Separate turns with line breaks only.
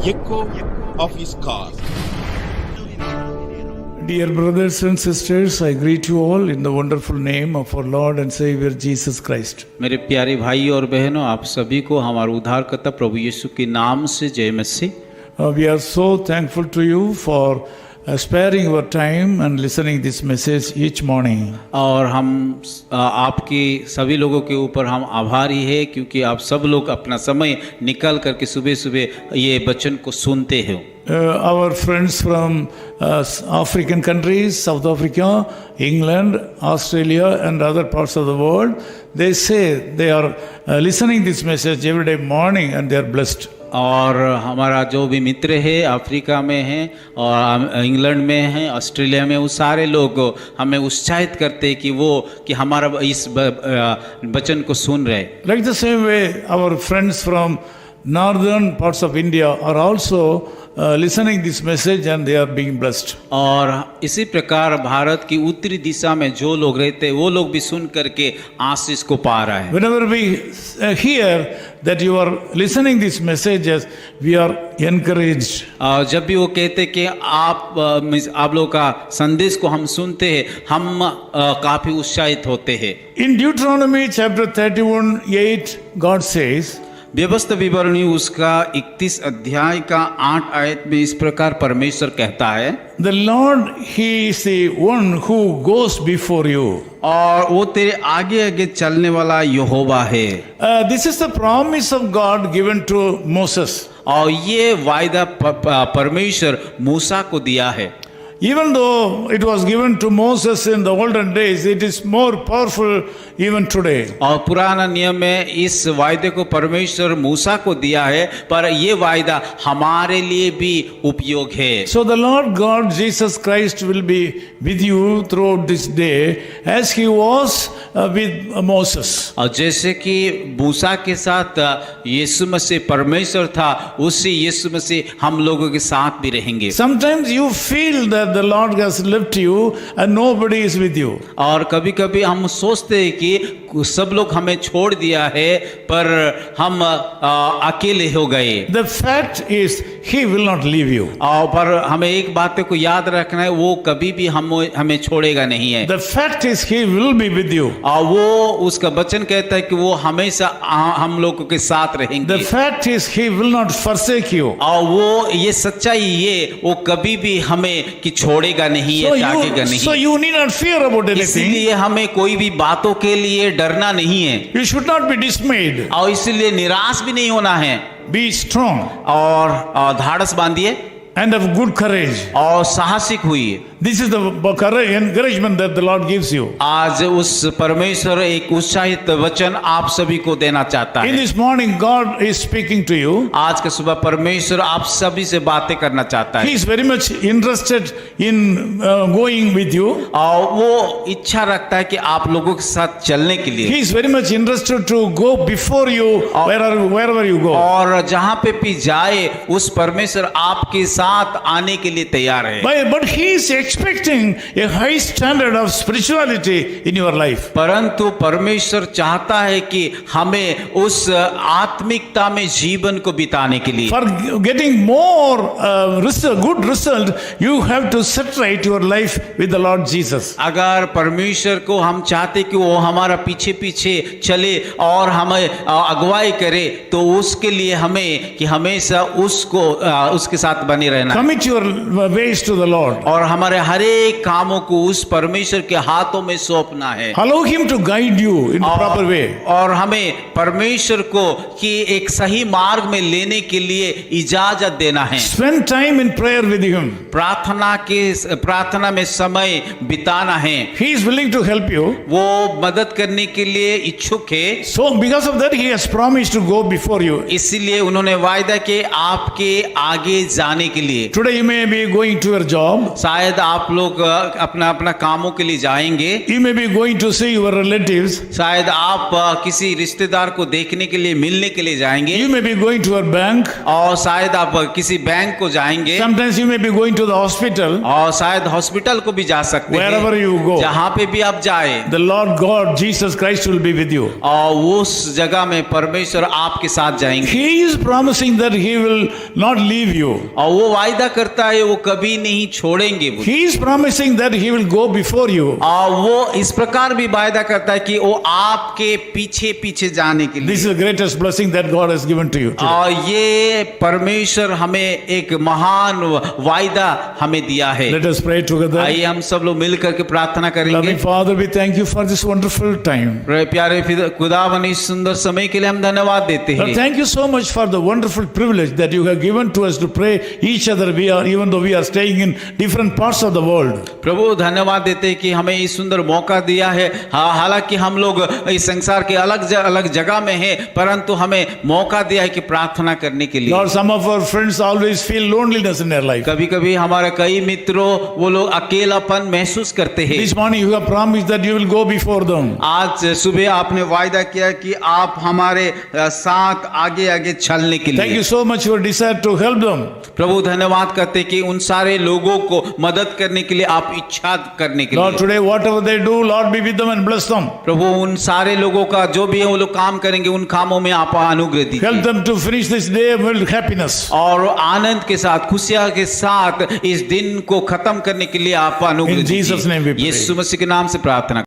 echo of his call.
Dear brothers and sisters, I greet you all in the wonderful name of our Lord and Savior Jesus Christ.
मेरे प्यारे भाई और बहनों, आप सभी को हमारे उद्धारकर्ता प्रभु यीशु के नाम से जय मसीह।
We are so thankful to you for sparing your time and listening this message each morning.
और हम आपके सभी लोगों के ऊपर हम आभारी है क्योंकि आप सब लोग अपना समय निकाल करके सुबह सुबह ये वचन को सुनते हो।
Our friends from African countries, South Africa, England, Australia and other parts of the world, they say they are listening this message every day morning and they are blessed.
और हमारा जो भी मित्र है अफ्रीका में हैं और इंग्लैंड में हैं, ऑस्ट्रेलिया में, वो सारे लोग हमें उत्साहित करते हैं कि हमारा इस वचन को सुन रहे।
Like the same way, our friends from northern parts of India are also listening this message and they are being blessed.
और इसी प्रकार भारत की उत्तरी दिशा में जो लोग रहते हैं वो लोग भी सुन करके आशीष को पा रहा है।
Whenever we hear that you are listening this messages, we are encouraged.
जब भी वो कहते कि आप लोग का संदेश को हम सुनते हैं, हम काफी उत्साहित होते हैं।
In Deuteronomy chapter 31:8, God says,
व्यवस्था विवरणी उसका 31 अध्याय का 8 आयत में इस प्रकार परमेश्वर कहता है,
The Lord, He is the one who goes before you.
और वो तेरे आगे आगे चलने वाला यहोवा है।
This is the promise of God given to Moses.
और ये वायदा परमेश्वर मूसा को दिया है।
Even though it was given to Moses in the olden days, it is more powerful even today.
और पुराना नियम में इस वायदे को परमेश्वर मूसा को दिया है, पर ये वायदा हमारे लिए भी उपयोग है।
So the Lord God Jesus Christ will be with you throughout this day as He was with Moses.
और जैसे कि मूसा के साथ यीशु मसीह परमेश्वर था, उसी यीशु मसीह हम लोगों के साथ भी रहेंगे।
Sometimes you feel that the Lord has left you and nobody is with you.
और कभी कभी हम सोचते हैं कि सब लोग हमें छोड़ दिया है, पर हम अकेले हो गए।
The fact is He will not leave you.
और पर हमें एक बात को याद रखना है, वो कभी भी हमें छोड़ेगा नहीं है।
The fact is He will be with you.
और वो उसका वचन कहता है कि वो हमेशा हम लोगों के साथ रहेंगे।
The fact is He will not forsake you.
और वो ये सच्चाई ये वो कभी भी हमें कि छोड़ेगा नहीं है, त्यागेगा नहीं।
So you need not fear about anything.
इसलिए हमें कोई भी बातों के लिए डरना नहीं है।
You should not be dismayed.
और इसलिए निराश भी नहीं होना है।
Be strong
और धाड़स बांधिए
and of good courage.
और साहसिक हुई।
This is the encouragement that the Lord gives you.
आज उस परमेश्वर एक उत्साहित वचन आप सभी को देना चाहता
In
है।
this morning, God is speaking to you.
आज के सुबह परमेश्वर आप सभी से बातें करना चाहता
He
है।
is very much interested in going with you.
और वो इच्छा रखता है कि आप लोगों के साथ चलने के लिए।
He is very much interested to go before you wherever you go.
और जहाँ पे भी जाए उस परमेश्वर आपके साथ आने के लिए तैयार है।
But He is expecting a high standard of spirituality in your life.
परंतु परमेश्वर चाहता है कि हमें उस आत्मिकता में जीवन को बिताने के लिए।
For getting more good result, you have to set right your life with the Lord Jesus.
अगर परमेश्वर को हम चाहते कि वो हमारा पीछे पीछे चले और हमें अगुवाई करे, तो उसके लिए हमें कि हमेशा उसके साथ बने रहना।
Commit your ways to the Lord.
और हमारे हर एक कामों को उस परमेश्वर के हाथों में सौंपना है।
Allow Him to guide you in the proper way.
और हमें परमेश्वर को कि एक सही मार्ग में लेने के लिए इजाजत देना है।
Spend time in prayer with Him.
प्रार्थना में समय बिताना है।
He is willing to help you.
वो मदद करने के लिए इच्छुक है।
So because of that, He has promised to go before you.
इसीलिए उन्होंने वायदा किया आपके आगे जाने के के लिए।
Today you may be going to your job.
शायद आप लोग अपना अपना कामों के लिए जाएंगे।
You may be going to see your relatives.
शायद आप किसी रिश्तेदार को देखने के लिए, मिलने के लिए जाएंगे।
You may be going to your bank.
और शायद आप किसी बैंक को जाएंगे।
Sometimes you may be going to the hospital.
और शायद हॉस्पिटल को भी जा सकते हैं।
Wherever you go.
जहाँ पे भी आप जाए,
The Lord God, Jesus Christ will be with you.
और उस जगह में परमेश्वर आपके साथ जाएंगे।
He is promising that He will not leave you.
और वो वायदा करता है वो कभी नहीं छोड़ेंगे।
He is promising that He will go before you.
और वो इस प्रकार भी वायदा करता है कि वो आपके पीछे पीछे जाने के
This
लिए।
is the greatest blessing that God has given to you today.
और ये परमेश्वर हमें एक महान वायदा हमें दिया है।
Let us pray together.
आइए हम सब लोग मिल करके प्रार्थना करेंगे।
Loving Father, we thank you for this wonderful time.
प्यारे खुदावन, इस सुंदर समय के लिए हम धन्यवाद देते
Lord,
हैं।
thank you so much for the wonderful privilege that you have given to us to pray each other. Even though we are staying in different parts of the world.
प्रभु धन्यवाद देते हैं कि हमें इस सुंदर मौका दिया है। हालांकि हम लोग इस संसार के अलग अलग जगह में हैं, परंतु हमें मौका दिया है कि प्रार्थना करने के लिए।
Lord, some of our friends always feel loneliness in their life.
कभी कभी हमारे कई मित्रों वो लोग अकेलापन महसूस करते हैं।
This morning you have promised that you will go before them.
आज सुबह आपने वायदा किया कि आप हमारे साथ आगे आगे चलने के
Thank
लिए।
you so much for your desire to help them.
प्रभु धन्यवाद करते कि उन सारे लोगों को मदद करने के लिए आप इच्छा करने के
Lord,
लिए।
today whatever they do, Lord be with them and bless them.
प्रभु उन सारे लोगों का जो भी है वो लोग काम करेंगे, उन कामों में आप अनुग्रह
Help
दीजिए
them to finish this day with happiness.
और आनंद के साथ, खुशियां के साथ इस दिन को खत्म करने के लिए आप अनुग्रह
In Jesus' name we
दीजिए।
pray.
यीशु मसीह के नाम से प्रार्थना